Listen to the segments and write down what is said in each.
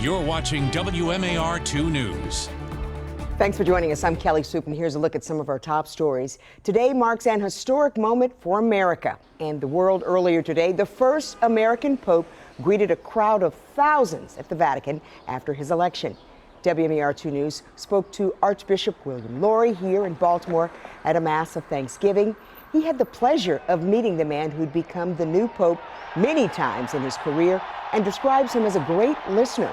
You're watching WMAR 2 News. Thanks for joining us. I'm Kelly Soup, and here's a look at some of our top stories. Today marks an historic moment for America and the world. Earlier today, the first American Pope greeted a crowd of thousands at the Vatican after his election. WMAR 2 News spoke to Archbishop William Lori here in Baltimore at a Mass of Thanksgiving. He had the pleasure of meeting the man who'd become the new Pope many times in his career and describes him as a great listener.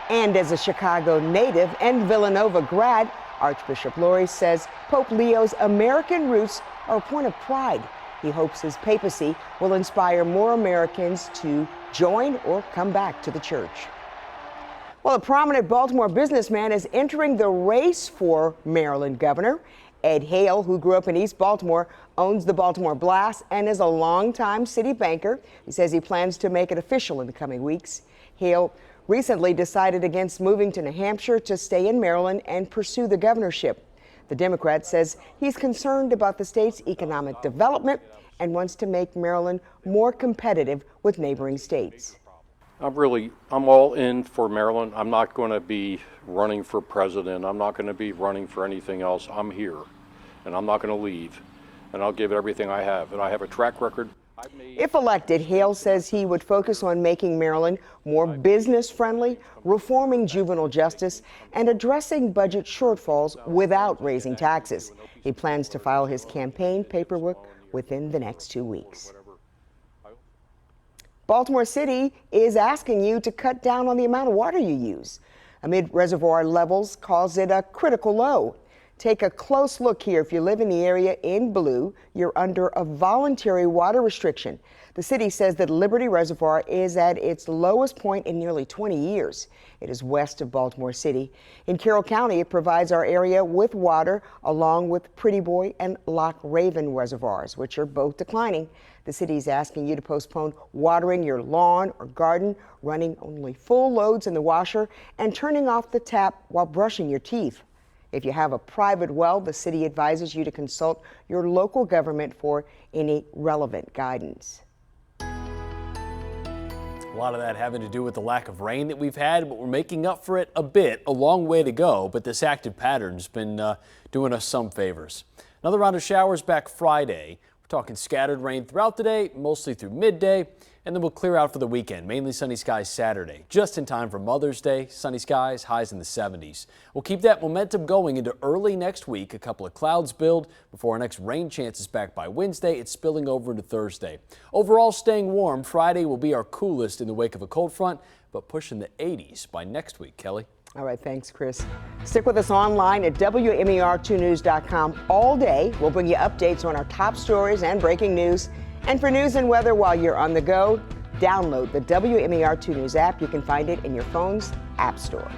And as a Chicago native and Villanova grad, Archbishop Lori says Pope Leo's American roots are a point of pride. He hopes his papacy will inspire more Americans to join or come back to the church. Well, a prominent Baltimore businessman is entering the race for Maryland governor. Ed Hale, who grew up in East Baltimore, owns the Baltimore Blast and is a longtime city banker. He says he plans to make it official in the coming weeks. Hale recently decided against moving to New Hampshire to stay in Maryland and pursue the governorship. The Democrat says he's concerned about the state's economic development and wants to make Maryland more competitive with neighboring states. I'm all in for Maryland. I'm not going to be running for president. I'm not going to be running for anything else. I'm here, and I'm not going to leave, and I'll give it everything I have. And I have a track record. If elected, Hale says he would focus on making Maryland more business-friendly, reforming juvenile justice, and addressing budget shortfalls without raising taxes. He plans to file his campaign paperwork within the next 2 weeks. Baltimore City is asking you to cut down on the amount of water you use. Amid reservoir levels cause it a critical low. Take a close look here. If you live in the area in blue, you're under a voluntary water restriction. The city says that Liberty Reservoir is at its lowest point in nearly 20 years. It is west of Baltimore City. In Carroll County, it provides our area with water along with Pretty Boy and Loch Raven reservoirs, which are both declining. The city is asking you to postpone watering your lawn or garden, running only full loads in the washer, and turning off the tap while brushing your teeth. If you have a private well, the city advises you to consult your local government for any relevant guidance. A lot of that having to do with the lack of rain that we've had, but we're making up for it a bit. A long way to go, but this active pattern's been doing us some favors. Another round of showers back Friday. We're talking scattered rain throughout the day, mostly through midday, and then we'll clear out for the weekend. Mainly sunny skies Saturday, just in time for Mother's Day. Sunny skies, highs in the 70s. We'll keep that momentum going into early next week. A couple of clouds build before our next rain chance is back by Wednesday. It's spilling over into Thursday. Overall, staying warm. Friday will be our coolest in the wake of a cold front, but pushing the 80s by next week. Kelly. All right, thanks, Chris. Stick with us online at WMAR2news.com all day. We'll bring you updates on our top stories and breaking news. And for news and weather while you're on the go, download the WMAR 2 News app. You can find it in your phone's app store.